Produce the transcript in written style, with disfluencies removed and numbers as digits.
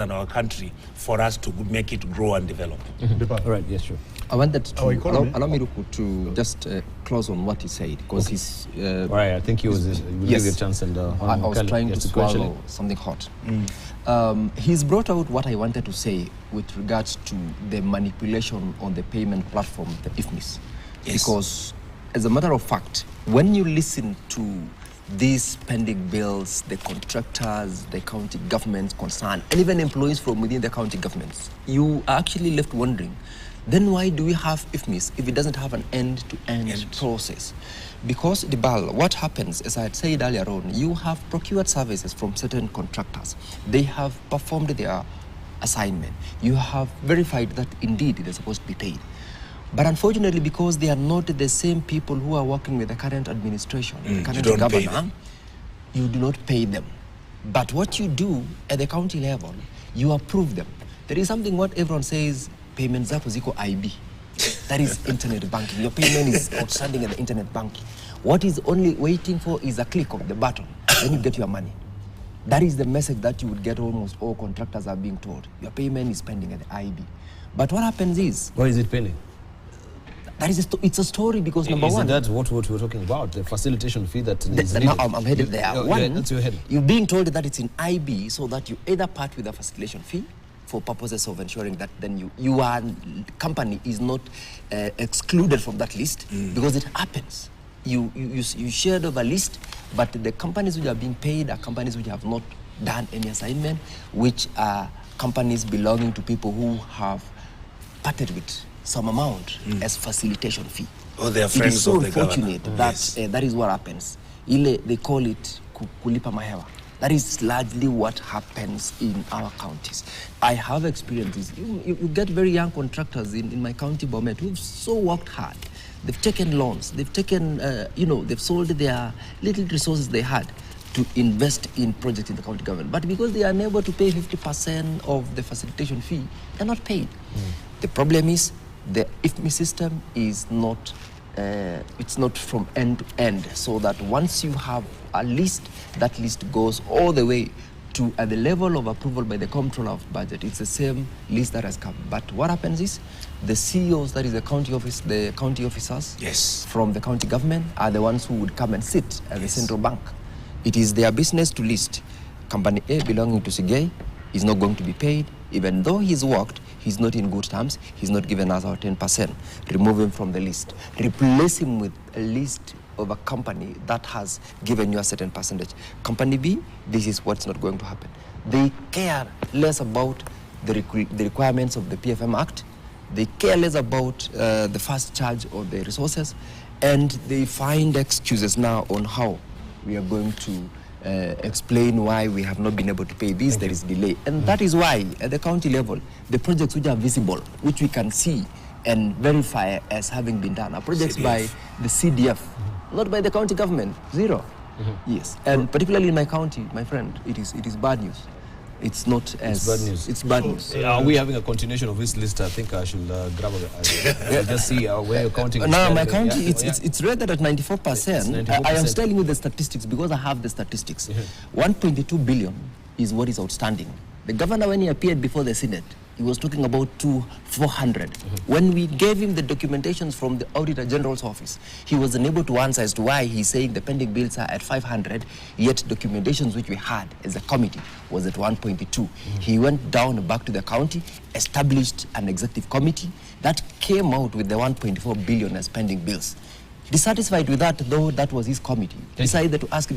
and our country for us to make it grow and develop. All right, yes, sure. I wanted to allow me to just close on what he said, because he's right. I think he was give you a chance, and I was trying to swallow something hot. He's brought out what I wanted to say with regards to the manipulation on the payment platform, the IFMIS. Yes. Because as a matter of fact, when you listen to these pending bills, the contractors, the county governments concerned, and even employees from within the county governments, you are actually left wondering, then why do we have IFMIS if it doesn't have an end-to-end process? Because, Dibal, what happens, as I had said earlier on, you have procured services from certain contractors. They have performed their assignment. You have verified that indeed they're supposed to be paid. But unfortunately, because they are not the same people who are working with the current administration, the current governor, you do not pay them. But what you do at the county level, you approve them. There is something what everyone says, payment zako ziko IB. That is internet banking. Your payment is outstanding at the internet banking. What is only waiting for is a click of the button. Then you get your money. That is the message that you would get almost all contractors are being told. Your payment is pending at the IB. But what happens is... Why is it pending? That is it's a story, because number one... Isn't that what we're talking about? The facilitation fee that is needed? Now I'm headed there. One, that's your head. You're being told that it's in IB so that you either part with the facilitation fee for purposes of ensuring that then your company is not excluded from that list, because it happens. You shared of a list, but the companies which are being paid are companies which have not done any assignment, which are companies belonging to people who have parted with some amount as facilitation fee. Oh, they are friends of the governor. It is so unfortunate that that is what happens. They call it kulipa mahewa. That is largely what happens in our counties. I have experienced this. You get very young contractors in my county, Bomet, who've so worked hard. They've taken loans. They've taken, they've sold their little resources they had to invest in projects in the county government. But because they are unable to pay 50% of the facilitation fee, they're not paid. The problem is the IFMIS system is not, it's not from end to end, so that once you have a list, that list goes all the way to at the level of approval by the comptroller of budget. It's the same list that has come. But what happens is the CEOs, that is the county office, the county officers from the county government, are the ones who would come and sit at the central bank. It is their business to list company A belonging to Sigei is not going to be paid, even though he's worked, he's not in good terms, he's not given us our 10%. Remove him from the list. Replace him with a list of a company that has given you a certain percentage. Company B, this is what's not going to happen. They care less about the requirements of the PFM Act. They care less about the first charge of the resources, and they find excuses now on how we are going to explain why we have not been able to pay this. There is delay, and that is why at the county level, the projects which are visible, which we can see and verify as having been done, are projects by the CDF, not by the county government. Zero. Yes, and particularly in my county, my friend, it is bad news. It's not as... It's bad news. It's bad news. Are we having a continuation of this list? I think I should grab just see where you're counting. No, my county, it's rated at 94%. I am telling you the statistics because I have the statistics. 1.2 billion is what is outstanding. The governor, when he appeared before the Senate, he was talking about 400. When we gave him the documentations from the Auditor General's office, he was unable to answer as to why he's saying the pending bills are at 500, yet documentations which we had as a committee was at 1.2. He went down back to the county, established an executive committee that came out with the 1.4 billion as pending bills. Dissatisfied with that, though that was his committee, decided to ask